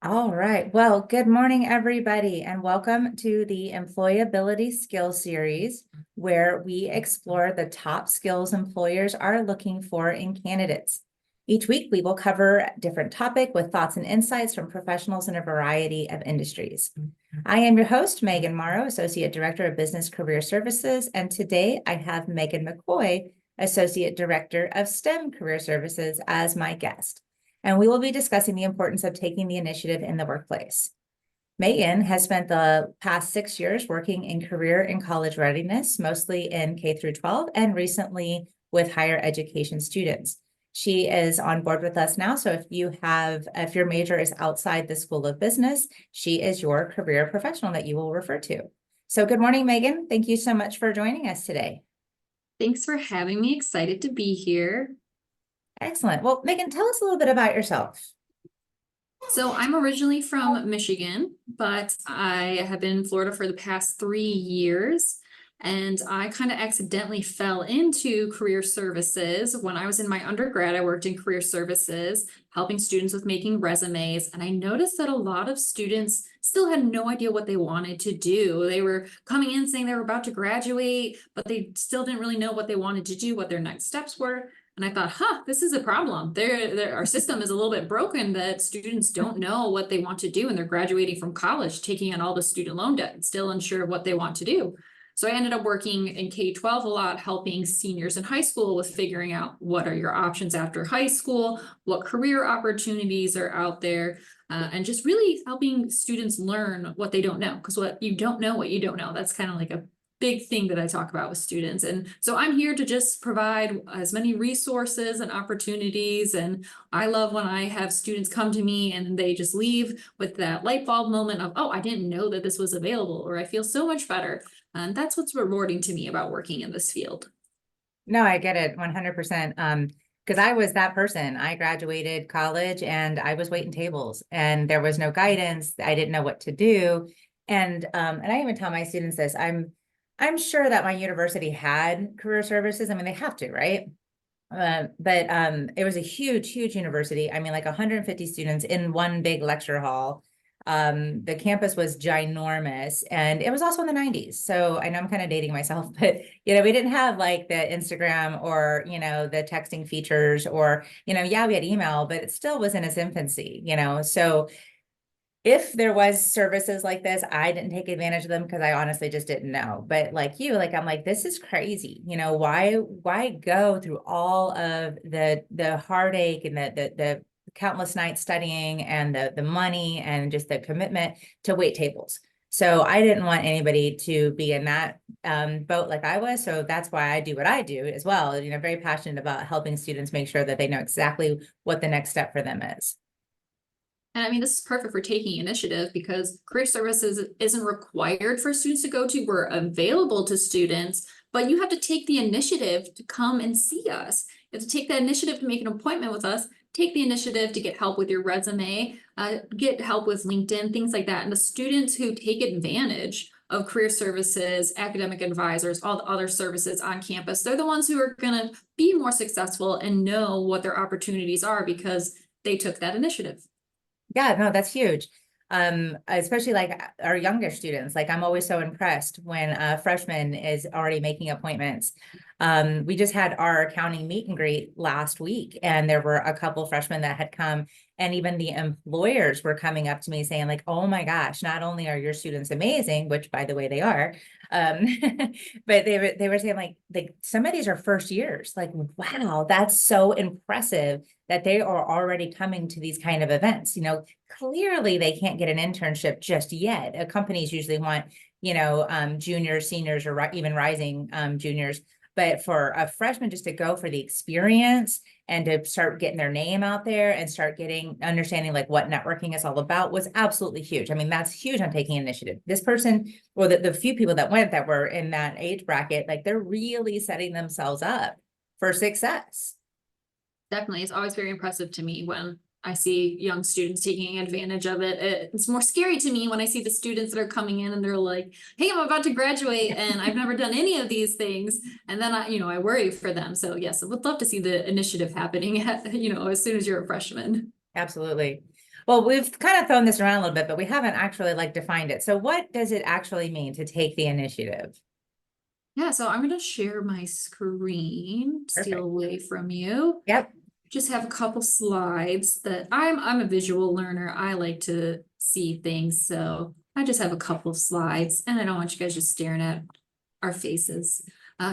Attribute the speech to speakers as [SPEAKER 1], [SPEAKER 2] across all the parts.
[SPEAKER 1] All right. Well, good morning, everybody, and welcome to the Employability Skills Series, where we explore the top skills employers are looking for in candidates. Each week, we will cover a different topic with thoughts and insights from professionals in a variety of industries. I am your host, Megan Morrow, Associate Director of Business Career Services, and today I have Megan McCoy, Associate Director of STEM Career Services, as my guest. And we will be discussing the importance of taking the initiative in the workplace. Megan has spent the past 6 years working in career and college readiness, mostly in K through 12, and recently with higher education students. She is on board with us now. So if your major is outside the School of Business, she is your career professional that you will refer to. So good morning, Megan. Thank you so much for joining us today.
[SPEAKER 2] Thanks for having me. Excited to be here.
[SPEAKER 1] Excellent. Well, Megan, tell us a little bit about yourself.
[SPEAKER 2] So I'm originally from Michigan, but I have been in Florida for the past 3 years. And I kind of accidentally fell into career services. When I was in my undergrad, I worked in career services, helping students with making resumes. And I noticed that a lot of students still had no idea what they wanted to do. They were coming in saying they were about to graduate, but they still didn't really know what they wanted to do, what their next steps were. And I thought, this is a problem. Our system is a little bit broken that students don't know what they want to do and they're graduating from college, taking on all the student loan debt and still unsure of what they want to do. So I ended up working in K-12 a lot, helping seniors in high school with figuring out what are your options after high school, what career opportunities are out there, and just really helping students learn what they don't know. Because what you don't know, that's kind of like a big thing that I talk about with students. And so I'm here to just provide as many resources and opportunities. And I love when I have students come to me and they just leave with that light bulb moment of, oh, I didn't know that this was available, or I feel so much better. And that's what's rewarding to me about working in this field.
[SPEAKER 1] No, I get it 100%. Because I was that person. I graduated college and I was waiting tables and there was no guidance. I didn't know what to do. And I even tell my students this, I'm sure that my university had career services. I mean, they have to, right? But it was a huge, huge university. I mean, like 150 students in one big lecture hall. The campus was ginormous and it was also in the 90s. So I know I'm kind of dating myself, but we didn't have like the Instagram or, the texting features or, yeah, we had email, but it still was in its infancy, So if there was services like this, I didn't take advantage of them because I honestly just didn't know. But like you, like I'm like, this is crazy. Why go through all of the heartache and the countless nights studying and the money and just the commitment to wait tables. So I didn't want anybody to be in that boat like I was. So that's why I do what I do as well. Very passionate about helping students make sure that they know exactly what the next step for them is.
[SPEAKER 2] And I mean, this is perfect for taking initiative because career services isn't required for students to go to. We're available to students, but you have to take the initiative to come and see us. You have to take that initiative to make an appointment with us, take the initiative to get help with your resume, get help with LinkedIn, things like that. And the students who take advantage of career services, academic advisors, all the other services on campus, they're the ones who are going to be more successful and know what their opportunities are because they took that initiative.
[SPEAKER 1] Yeah, no, that's huge. Especially like our younger students. Like I'm always so impressed when a freshman is already making appointments. We just had our accounting meet and greet last week, and there were a couple freshmen that had come, and even the employers were coming up to me saying, like, oh my gosh, not only are your students amazing, which by the way they are, um, but they were saying like some of these are first years. Like, wow, that's so impressive that they are already coming to these kind of events. Clearly they can't get an internship just yet. Companies usually want, juniors, seniors, or even rising juniors. But for a freshman just to go for the experience and to start getting their name out there and start understanding like what networking is all about was absolutely huge. I mean, that's huge on taking initiative. This person, or the few people that went that were in that age bracket, like they're really setting themselves up for success.
[SPEAKER 2] Definitely. It's always very impressive to me when I see young students taking advantage of it. It's more scary to me when I see the students that are coming in and they're like, hey, I'm about to graduate and I've never done any of these things. And then I worry for them. So yes, I would love to see the initiative happening, as soon as you're a freshman.
[SPEAKER 1] Absolutely. Well, we've kind of thrown this around a little bit, but we haven't actually like defined it. So what does it actually mean to take the initiative?
[SPEAKER 2] Yeah, so I'm gonna share my screen, steal
[SPEAKER 1] Perfect.
[SPEAKER 2] away from you.
[SPEAKER 1] Yep.
[SPEAKER 2] Just have a couple slides that I'm a visual learner. I like to see things, so I just have a couple of slides, and I don't want you guys just staring at our faces.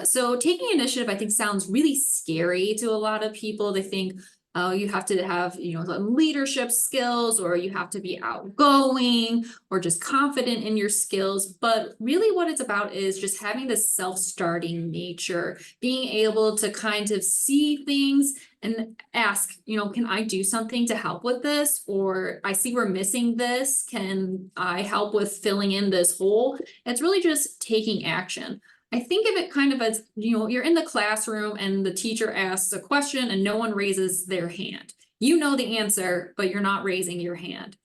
[SPEAKER 2] So taking initiative, I think, sounds really scary to a lot of people. They think, oh, you have to have, some leadership skills, or you have to be outgoing, or just confident in your skills. But really what it's about is just having this self-starting nature, being able to kind of see things and ask, can I do something to help with this? Or I see we're missing this. Can I help with filling in this hole? It's really just taking action. I think of it kind of as, you're in the classroom and the teacher asks a question and no one raises their hand. You know the answer, but you're not raising your hand.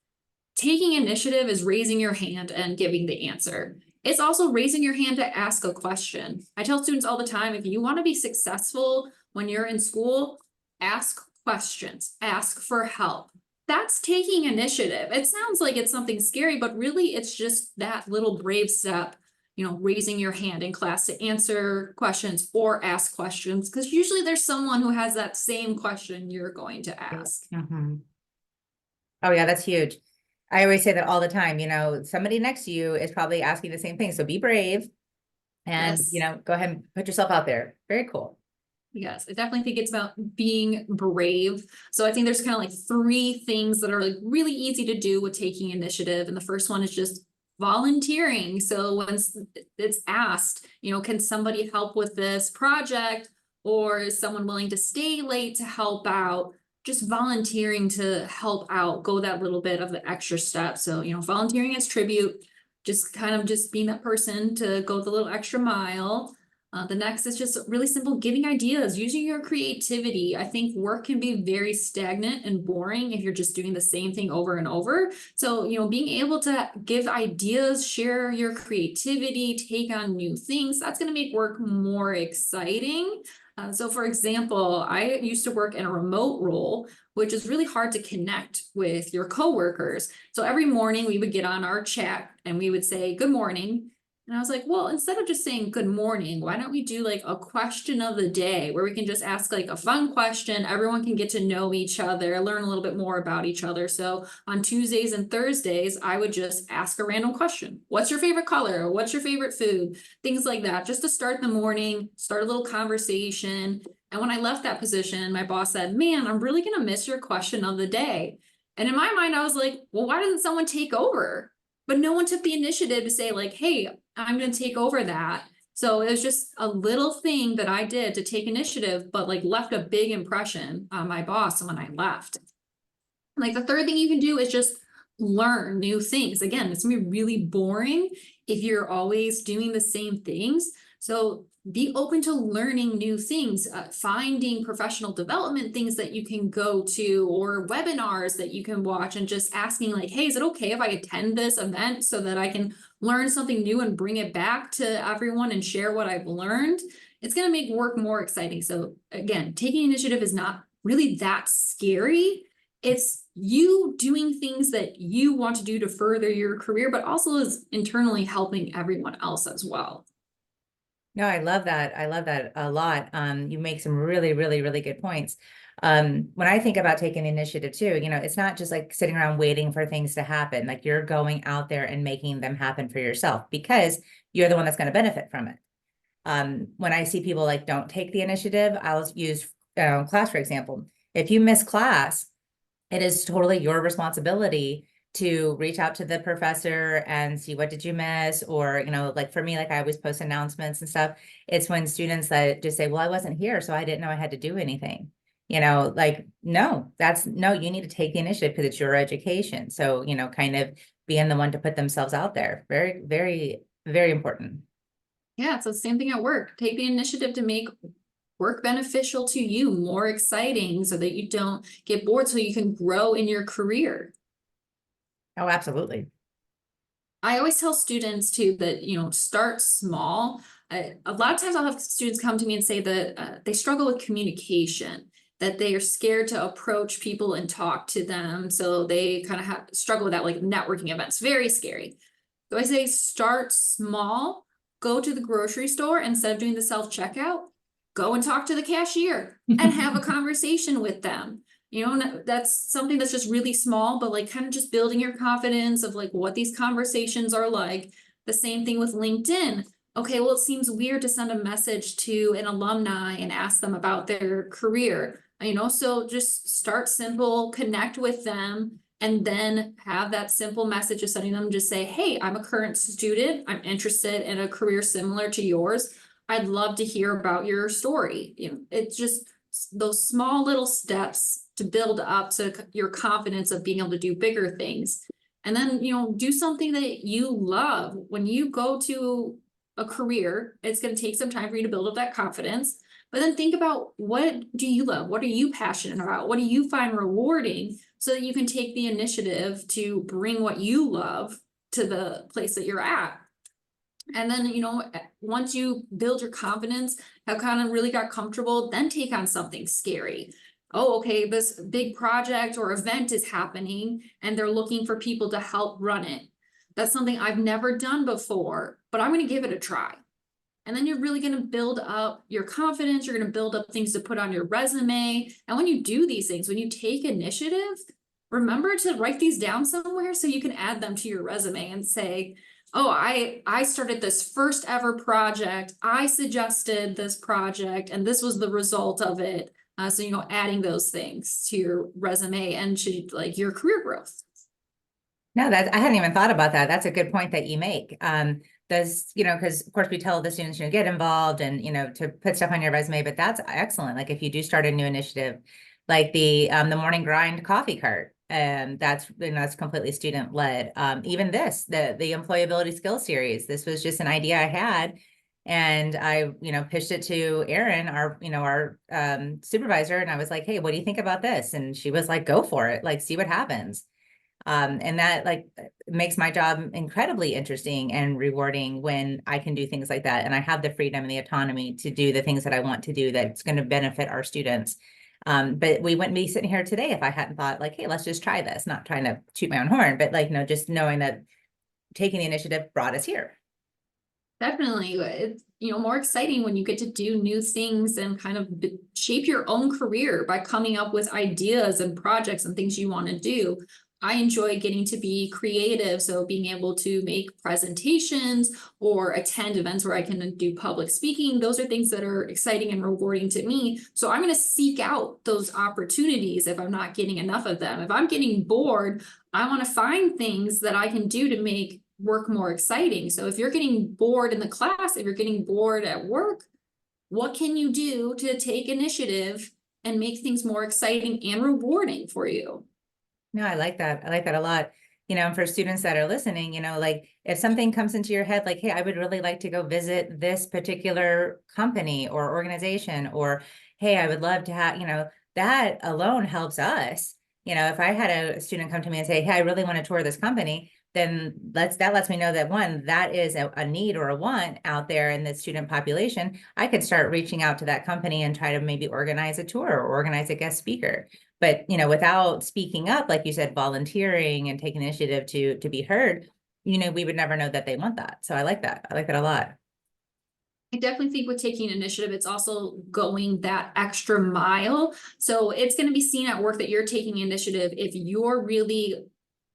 [SPEAKER 2] Taking initiative is raising your hand and giving the answer. It's also raising your hand to ask a question. I tell students all the time, if you want to be successful when you're in school, ask questions, ask for help. That's taking initiative. It sounds like it's something scary, but really it's just that little brave step, raising your hand in class to answer questions or ask questions, because usually there's someone who has that same question you're going to ask.
[SPEAKER 1] Mhm. Oh yeah, that's huge. I always say that all the time, somebody next to you is probably asking the same thing. So be brave and,
[SPEAKER 2] Yes.
[SPEAKER 1] go ahead and put yourself out there. Very cool.
[SPEAKER 2] Yes, I definitely think it's about being brave. So I think there's kind of like three things that are like really easy to do with taking initiative. And the first one is just volunteering. So once it's asked, can somebody help with this project? Or is someone willing to stay late to help out? Just volunteering to help out, go that little bit of the extra step. So, volunteering as tribute, just kind of just being that person to go the little extra mile. The next is just really simple, giving ideas, using your creativity. I think work can be very stagnant and boring if you're just doing the same thing over and over. So, being able to give ideas, share your creativity, take on new things, that's going to make work more exciting. So for example, I used to work in a remote role, which is really hard to connect with your coworkers. So every morning we would get on our chat and we would say, good morning. And I was like, well, instead of just saying good morning, why don't we do like a question of the day where we can just ask like a fun question. Everyone can get to know each other, learn a little bit more about each other. So on Tuesdays and Thursdays, I would just ask a random question. What's your favorite color? What's your favorite food? Things like that, just to start the morning, start a little conversation. And when I left that position, my boss said, man, I'm really going to miss your question of the day. And in my mind, I was like, well, why doesn't someone take over? But no one took the initiative to say like, hey, I'm going to take over that. So it was just a little thing that I did to take initiative, but like left a big impression on my boss when I left. Like the third thing you can do is just learn new things. Again, it's gonna be really boring if you're always doing the same things. So be open to learning new things, finding professional development things that you can go to, or webinars that you can watch, and just asking like, hey, is it okay if I attend this event so that I can learn something new and bring it back to everyone and share what I've learned? It's going to make work more exciting. So again, taking initiative is not really that scary. It's you doing things that you want to do to further your career, but also is internally helping everyone else as well.
[SPEAKER 1] No, I love that. I love that a lot. You make some really, really, really good points. When I think about taking initiative too, it's not just like sitting around waiting for things to happen. Like you're going out there and making them happen for yourself because you're the one that's going to benefit from it. When I see people like don't take the initiative, I'll use class, for example. If you miss class, it is totally your responsibility to reach out to the professor and see what did you miss, or like for me, like I always post announcements and stuff. It's when students that just say, well, I wasn't here, so I didn't know I had to do anything. Like, no, you need to take the initiative because it's your education. So kind of being the one to put themselves out there, very, very, very important.
[SPEAKER 2] Yeah, it's the same thing at work. Take the initiative to make work beneficial to you, more exciting, so that you don't get bored, so you can grow in your career.
[SPEAKER 1] Oh, absolutely.
[SPEAKER 2] I always tell students too that, start small. A lot of times I'll have students come to me and say that they struggle with communication. that they are scared to approach people and talk to them. So they kind of struggle with that, like networking events, very scary. So I say start small, go to the grocery store instead of doing the self-checkout, go and talk to the cashier and have a conversation with them. You know, that's something that's just really small, but like kind of just building your confidence of like what these conversations are like. The same thing with LinkedIn. Okay, well, it seems weird to send a message to an alumni and ask them about their career, you know, so just start simple, connect with them, and then have that simple message of sending them, just say, hey, I'm a current student. I'm interested in a career similar to yours. I'd love to hear about your story. You know, it's just those small little steps to build up to your confidence of being able to do bigger things. And then, you know, do something that you love. When you go to a career, it's going to take some time for you to build up that confidence. But then think about, what do you love? What are you passionate about? What do you find rewarding, so that you can take the initiative to bring what you love to the place that you're at. And then, you know, once you build your confidence, have kind of really got comfortable, then take on something scary. Oh, okay, this big project or event is happening and they're looking for people to help run it. That's something I've never done before, but I'm going to give it a try. And then you're really going to build up your confidence. You're going to build up things to put on your resume. And when you do these things, when you take initiative, remember to write these down somewhere so you can add them to your resume and say, oh, I started this first ever project. I suggested this project and this was the result of it. So, you know, adding those things to your resume and to like your career growth.
[SPEAKER 1] No, that I hadn't even thought about that. That's a good point that you make. Does, you know, because of course we tell the students, you know, get involved and, you know, to put stuff on your resume, but that's excellent. Like if you do start a new initiative, like the morning grind coffee cart, and that's, you know, that's completely student led. Even this, the employability skills series, this was just an idea I had. And I, you know, pitched it to Erin, our, you know, our supervisor. And I was like, hey, what do you think about this? And she was like, go for it. Like, see what happens. And that like makes my job incredibly interesting and rewarding when I can do things like that. And I have the freedom and the autonomy to do the things that I want to do that's going to benefit our students. But we wouldn't be sitting here today if I hadn't thought like, hey, let's just try this, not trying to toot my own horn, but like, no, just knowing that taking the initiative brought us here.
[SPEAKER 2] Definitely. It's, you know, more exciting when you get to do new things and kind of shape your own career by coming up with ideas and projects and things you want to do. I enjoy getting to be creative. So being able to make presentations or attend events where I can do public speaking, those are things that are exciting and rewarding to me. So I'm going to seek out those opportunities if I'm not getting enough of them. If I'm getting bored, I want to find things that I can do to make work more exciting. So if you're getting bored in the class, if you're getting bored at work, what can you do to take initiative and make things more exciting and rewarding for you?
[SPEAKER 1] No, I like that. I like that a lot. You know, and for students that are listening, you know, like if something comes into your head, like, hey, I would really like to go visit this particular company or organization, or, hey, I would love to have, you know, that alone helps us. You know, if I had a student come to me and say, hey, I really want to tour this company, then that lets me know that one, that is a need or a want out there in the student population. I could start reaching out to that company and try to maybe organize a tour or organize a guest speaker. But, you know, without speaking up, like you said, volunteering and taking initiative to be heard, you know, we would never know that they want that. So I like that. I like that a lot.
[SPEAKER 2] I definitely think with taking initiative, it's also going that extra mile. So it's going to be seen at work that you're taking initiative if you're really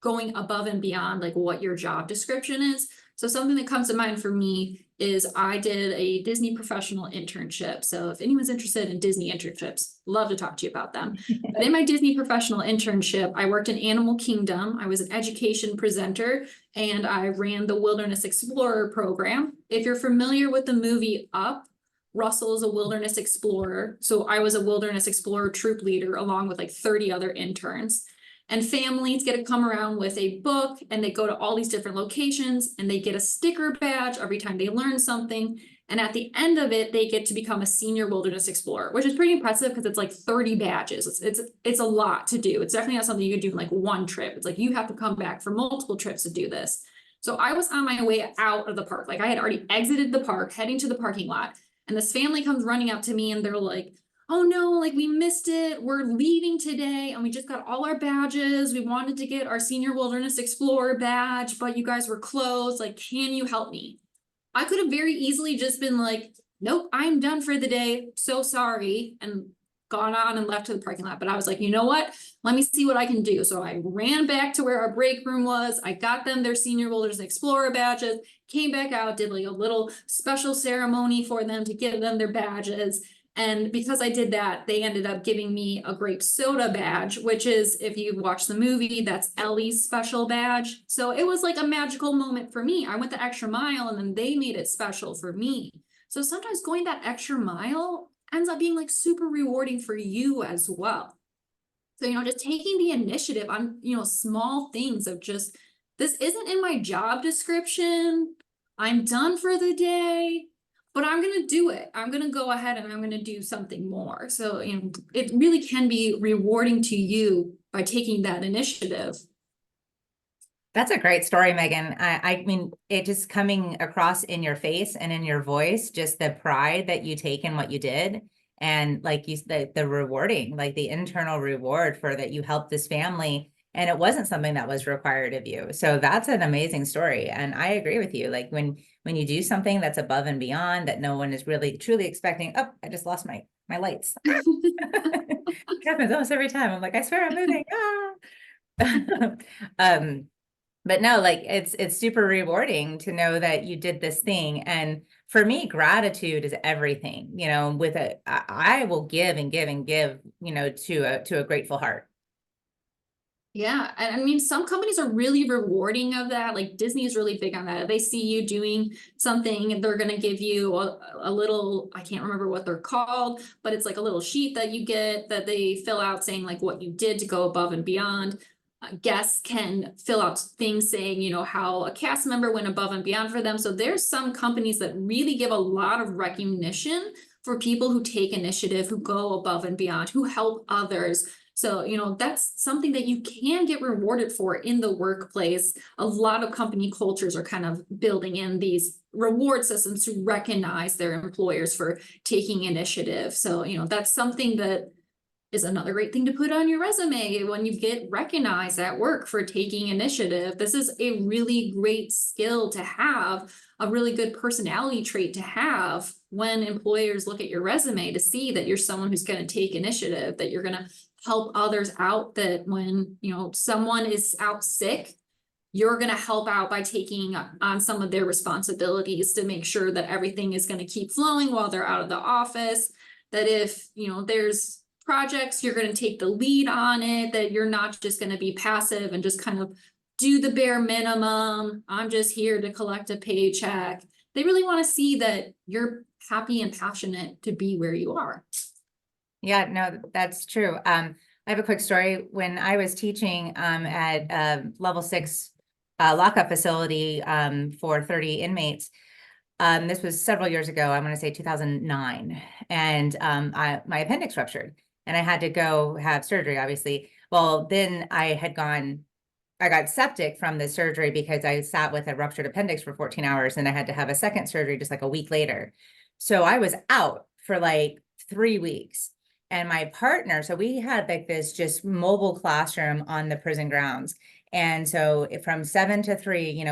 [SPEAKER 2] going above and beyond like what your job description is. So something that comes to mind for me is I did a Disney professional internship. So if anyone's interested in Disney internships, love to talk to you about them. But in my Disney professional internship, I worked in Animal Kingdom. I was an education presenter and I ran the Wilderness Explorer program. If you're familiar with the movie Up, Russell is a wilderness explorer. So I was a wilderness explorer troop leader along with like 30 other interns. And families get to come around with a book and they go to all these different locations and they get a sticker badge every time they learn something. And at the end of it, they get to become a senior wilderness explorer, which is pretty impressive because it's like 30 badges. It's a lot to do. It's definitely not something you could do in like one trip. It's like you have to come back for multiple trips to do this. So I was on my way out of the park. Like I had already exited the park, heading to the parking lot. And this family comes running up to me and they're like, oh no, like we missed it. We're leaving today and we just got all our badges. We wanted to get our Senior Wilderness Explorer badge, but you guys were closed. Like, can you help me? I could have very easily just been like, nope, I'm done for the day. So sorry. And gone on and left to the parking lot. But I was like, you know what? Let me see what I can do. So I ran back to where our break room was. I got them their Senior Wilderness Explorer badges, came back out, did like a little special ceremony for them to give them their badges. And because I did that, they ended up giving me a grape soda badge, which is, if you've watched the movie, that's Ellie's special badge. So it was like a magical moment for me. I went the extra mile and then they made it special for me. So sometimes going that extra mile ends up being like super rewarding for you as well. So, just taking the initiative on, small things of just, this isn't in my job description. I'm done for the day, but I'm going to do it. I'm going to go ahead and I'm going to do something more. So, it really can be rewarding to you by taking that initiative.
[SPEAKER 1] That's a great story, Megan. I mean, it just coming across in your face and in your voice, just the pride that you take in what you did. And like you said, the rewarding, like the internal reward for that you helped this family. And it wasn't something that was required of you. So that's an amazing story. And I agree with you. Like when you do something that's above and beyond that no one is really truly expecting, oh, I just lost my lights. It happens almost every time. I'm like, I swear I'm moving. um, but no, like it's super rewarding to know that you did this thing. And for me, gratitude is everything, with I will give and give and give, to a grateful heart.
[SPEAKER 2] Yeah, and I mean, some companies are really rewarding of that. Like Disney is really big on that. If they see you doing something, they're going to give you a little, I can't remember what they're called, but it's like a little sheet that you get that they fill out saying like what you did to go above and beyond. Guests can fill out things saying, how a cast member went above and beyond for them. So there's some companies that really give a lot of recognition for people who take initiative, who go above and beyond, who help others. So, that's something that you can get rewarded for in the workplace. A lot of company cultures are kind of building in these reward systems to recognize their employers for taking initiative. So, that's something that is another great thing to put on your resume when you get recognized at work for taking initiative. This is a really great skill to have, a really good personality trait to have when employers look at your resume to see that you're someone who's going to take initiative, that you're going to help others out, that when, someone is out sick, you're going to help out by taking on some of their responsibilities to make sure that everything is going to keep flowing while they're out of the office. That if, there's projects, you're going to take the lead on it, that you're not just going to be passive and just kind of do the bare minimum. I'm just here to collect a paycheck. They really want to see that you're happy and passionate to be where you are.
[SPEAKER 1] Yeah, no, that's true. I have a quick story. When I was teaching at level 6 lockup facility for 30 inmates, this was several years ago, I'm going to say 2009, and my appendix ruptured and I had to go have surgery, obviously. Well, then I got septic from the surgery because I sat with a ruptured appendix for 14 hours and I had to have a second surgery just like a week later. So I was out for like 3 weeks. And my partner, so we had like this just mobile classroom on the prison grounds. And so from 7 to 3,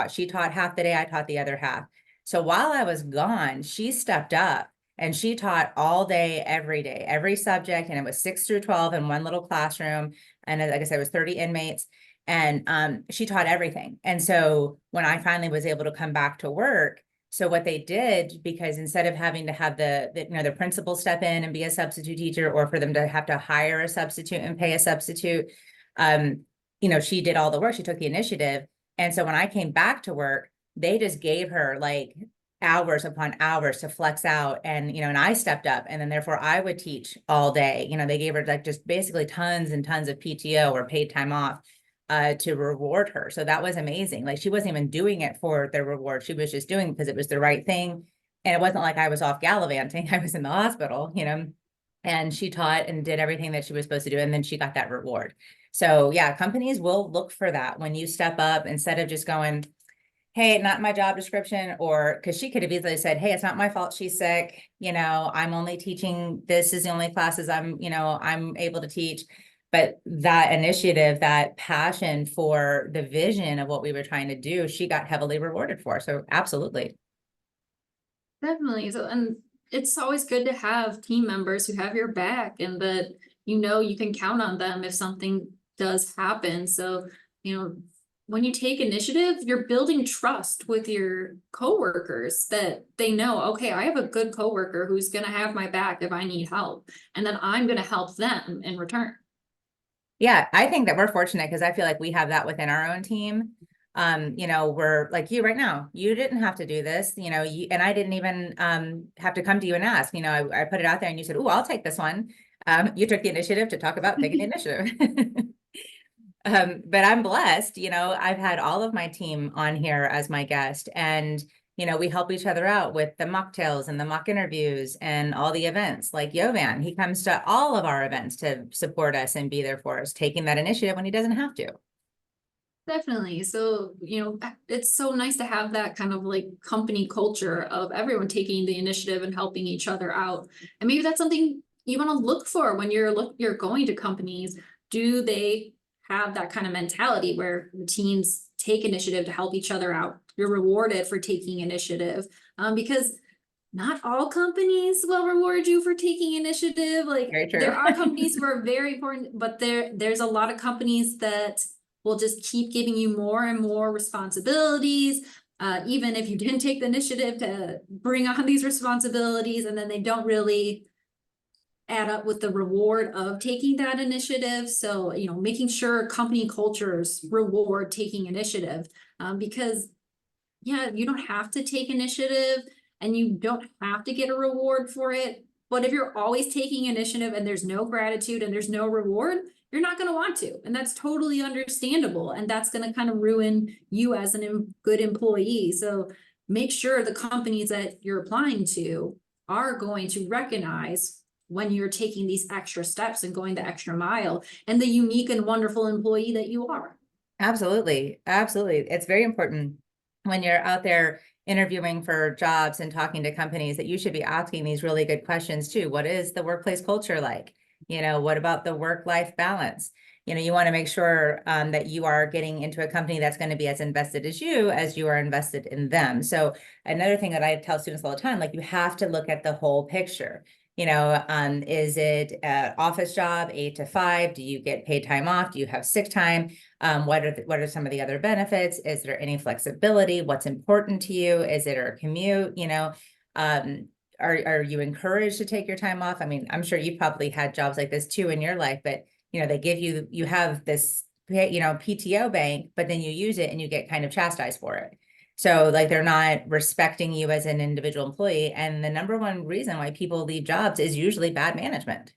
[SPEAKER 1] she taught half the day, I taught the other half. So while I was gone, she stepped up and she taught all day, every subject. And it was 6 through 12 in one little classroom. And like I said, it was 30 inmates. And she taught everything. And so when I finally was able to come back to work, so what they did, because instead of having to have the principal step in and be a substitute teacher, or for them to have to hire a substitute and pay a substitute, she did all the work. She took the initiative. And so when I came back to work, they just gave her like hours upon hours to flex out. And, and I stepped up, and then therefore I would teach all day. They gave her like just basically tons and tons of PTO or paid time off to reward her. So that was amazing. Like she wasn't even doing it for the reward. She was just doing it because it was the right thing. And it wasn't like I was off gallivanting. I was in the hospital, and she taught and did everything that she was supposed to do. And then she got that reward. So yeah, companies will look for that when you step up, instead of just going, hey, not my job description, or because she could have easily said, hey, it's not my fault she's sick. I'm only teaching, this is the only classes I'm able to teach. But that initiative, that passion for the vision of what we were trying to do, she got heavily rewarded for. So absolutely.
[SPEAKER 2] Definitely. So, and it's always good to have team members who have your back and that, you can count on them if something does happen. So, when you take initiative, you're building trust with your coworkers that they know, okay, I have a good coworker who's going to have my back if I need help, and then I'm going to help them in return.
[SPEAKER 1] Yeah, I think that we're fortunate because I feel like we have that within our own team. We're like you right now. You didn't have to do this, and I didn't even have to come to you and ask. I put it out there and you said, "Oh, I'll take this one." You took the initiative to talk about taking the initiative. But I'm blessed, I've had all of my team on here as my guest, and we help each other out with the mocktails and the mock interviews and all the events. Like Yovan, he comes to all of our events to support us and be there for us, taking that initiative when he doesn't have to.
[SPEAKER 2] Definitely. So, it's so nice to have that kind of like company culture of everyone taking the initiative and helping each other out. And maybe that's something you want to look for when you're going to companies. Do they have that kind of mentality where the teams take initiative to help each other out? You're rewarded for taking initiative, because not all companies will reward you for taking initiative. Like
[SPEAKER 1] Very true.
[SPEAKER 2] there are companies who are very important, but there's a lot of companies that will just keep giving you more and more responsibilities. Even if you didn't take the initiative to bring on these responsibilities, and then they don't really add up with the reward of taking that initiative. So, making sure company cultures reward taking initiative, because yeah, you don't have to take initiative and you don't have to get a reward for it. But if you're always taking initiative and there's no gratitude and there's no reward, you're not going to want to. And that's totally understandable. And that's going to kind of ruin you as good employee. So make sure the companies that you're applying to are going to recognize when you're taking these extra steps and going the extra mile and the unique and wonderful employee that you are.
[SPEAKER 1] Absolutely. Absolutely. It's very important when you're out there interviewing for jobs and talking to companies that you should be asking these really good questions too. What is the workplace culture like? What about the work-life balance? You want to make sure that you are getting into a company that's going to be as invested as you are invested in them. So another thing that I tell students all the time, like you have to look at the whole picture. Is it an office job, 8 to 5? Do you get paid time off? Do you have sick time? What are some of the other benefits? Is there any flexibility? What's important to you? Is it a commute? Are you encouraged to take your time off? I mean, I'm sure you've probably had jobs like this too in your life, but they give you have this PTO bank, but then you use it and you get kind of chastised for it. So like they're not respecting you as an individual employee. And the number one reason why people leave jobs is usually bad management.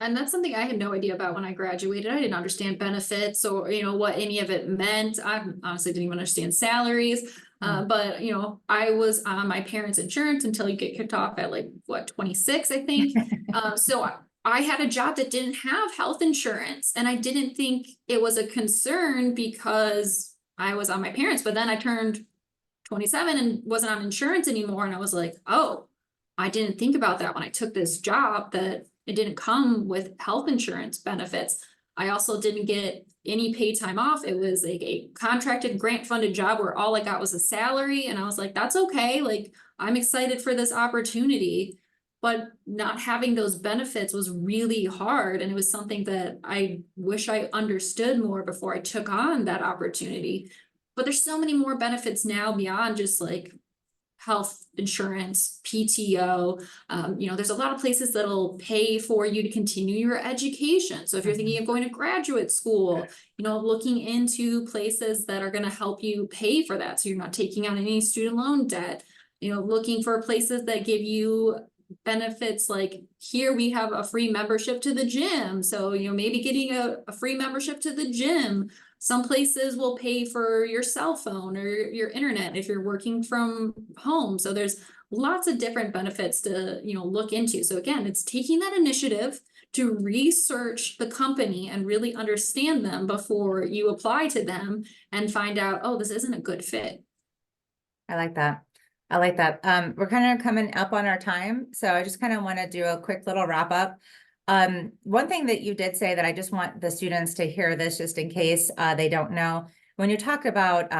[SPEAKER 2] And that's something I had no idea about when I graduated. I didn't understand benefits or, what any of it meant. I honestly didn't even understand salaries. But, I was on my parents' insurance until you get kicked off at 26, I think. So I had a job that didn't have health insurance, and I didn't think it was a concern because I was on my parents, but then I turned 27 and wasn't on insurance anymore. And I was like, oh, I didn't think about that when I took this job, that it didn't come with health insurance benefits. I also didn't get any paid time off. It was like a contracted grant funded job where all I got was a salary. And I was like, that's okay. Like, I'm excited for this opportunity, but not having those benefits was really hard. And it was something that I wish I understood more before I took on that opportunity. But there's so many more benefits now beyond just like health insurance, PTO. There's a lot of places that'll pay for you to continue your education. So if you're thinking of going to graduate school, looking into places that are going to help you pay for that, so you're not taking on any student loan debt, looking for places that give you benefits. Like here we have a free membership to the gym. So, maybe getting a free membership to the gym. Some places will pay for your cell phone or your internet if you're working from home. So there's lots of different benefits to, look into. So again, it's taking that initiative, to research the company and really understand them before you apply to them and find out, oh, this isn't a good fit.
[SPEAKER 1] I like that. I like that. We're kind of coming up on our time, so I just kind of want to do a quick little wrap up. One thing that you did say that I just want the students to hear this just in case they don't know. When you talk about,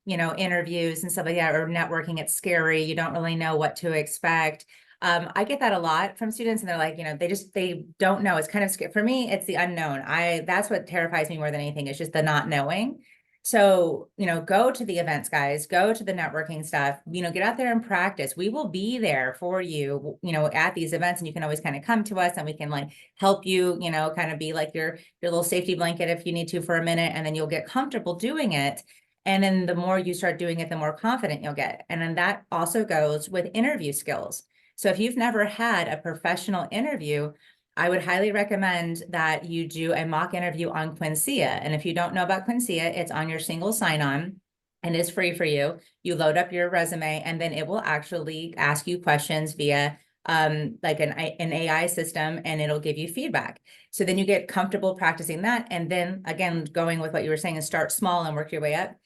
[SPEAKER 1] interviews and stuff like that, or networking, it's scary. You don't really know what to expect. I get that a lot from students, and they're like, they don't know. It's kind of scary. For me, it's the unknown. That's what terrifies me more than anything. It's just the not knowing. So, go to the events, guys, go to the networking stuff, get out there and practice. We will be there for you, at these events, and you can always kind of come to us and we can like help you, kind of be like your little safety blanket if you need to for a minute, and then you'll get comfortable doing it. And then the more you start doing it, the more confident you'll get. And then that also goes with interview skills. So if you've never had a professional interview, I would highly recommend that you do a mock interview on Quincia. And if you don't know about Quincia, it's on your single sign-on and is free for you. You load up your resume, and then it will actually ask you questions via like an AI system, and it'll give you feedback. So then you get comfortable practicing that. And then again, going with what you were saying, is start small and work your way up.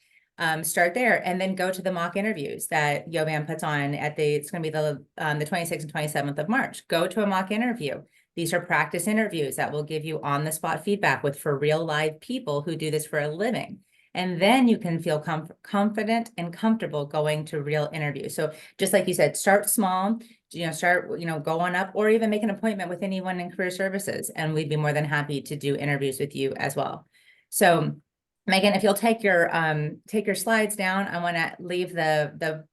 [SPEAKER 1] Start there, and then go to the mock interviews that Yovan puts on it's going to be the 26th and 27th of March. Go to a mock interview. These are practice interviews that will give you on the spot feedback with for real live people who do this for a living. And then you can feel confident and comfortable going to real interviews. So just like you said, start small, start, go on up, or even make an appointment with anyone in career services. And we'd be more than happy to do interviews with you as well. So Megan, if you'll take your slides down, I want to leave the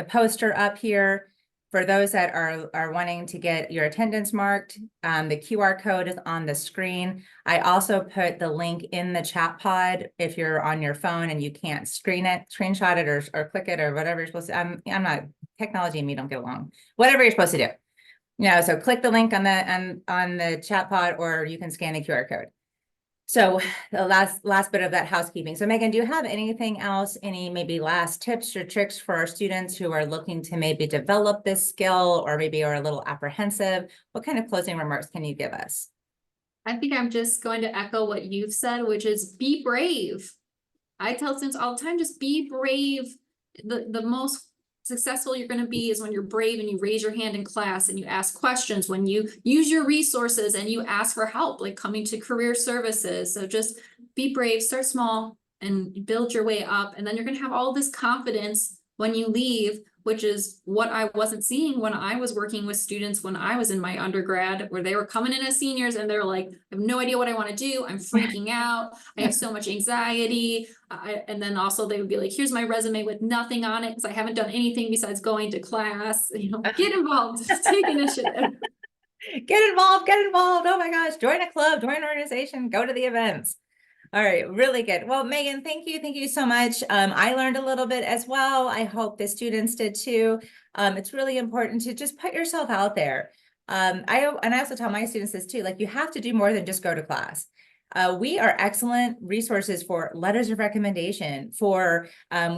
[SPEAKER 1] poster up here. For those that are wanting to get your attendance marked, the QR code is on the screen. I also put the link in the chat pod if you're on your phone and you can't screenshot it or click it or whatever you're supposed to. I'm not, technology and me don't get along. Whatever you're supposed to do. So click the link on the chat pod, or you can scan the QR code. So the last bit of that housekeeping. So Megan, do you have anything else, any maybe last tips or tricks for our students who are looking to maybe develop this skill, or maybe are a little apprehensive? What kind of closing remarks can you give us?
[SPEAKER 2] I think I'm just going to echo what you've said, which is be brave. I tell students all the time, just be brave. The most successful you're going to be is when you're brave and you raise your hand in class and you ask questions, when you use your resources and you ask for help, like coming to career services. So just be brave, start small and build your way up. And then you're going to have all this confidence when you leave, which is what I wasn't seeing when I was working with students when I was in my undergrad, where they were coming in as seniors and they're like, I have no idea what I want to do. I'm freaking out. I have so much anxiety. And then also they would be like, here's my resume with nothing on it because I haven't done anything besides going to class. Get involved, take initiative.
[SPEAKER 1] Get involved, get involved. Oh my gosh, join a club, join an organization, go to the events. All right, really good. Well, Megan, thank you. Thank you so much. I learned a little bit as well. I hope the students did too. It's really important to just put yourself out there. I also tell my students this too, like you have to do more than just go to class. We are excellent resources for letters of recommendation for,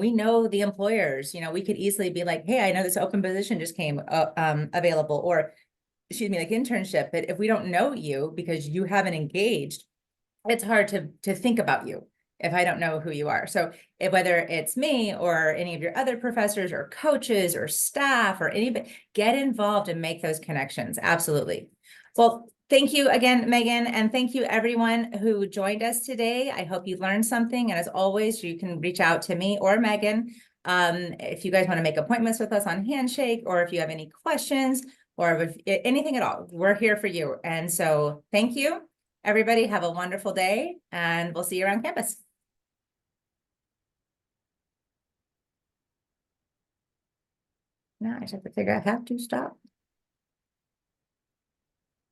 [SPEAKER 1] we know the employers, we could easily be like, hey, I know this open position just came available, or excuse me, like internship. But if we don't know you because you haven't engaged, it's hard to think about you if I don't know who you are. So whether it's me or any of your other professors or coaches or staff or anybody, get involved and make those connections. Absolutely. Well, thank you again, Megan, and thank you everyone who joined us today. I hope you learned something. And as always, you can reach out to me or Megan if you guys want to make appointments with us on Handshake, or if you have any questions or if anything at all, we're here for you. And so thank you. Everybody have a wonderful day, and we'll see you around campus. Now I just have to figure out how to stop.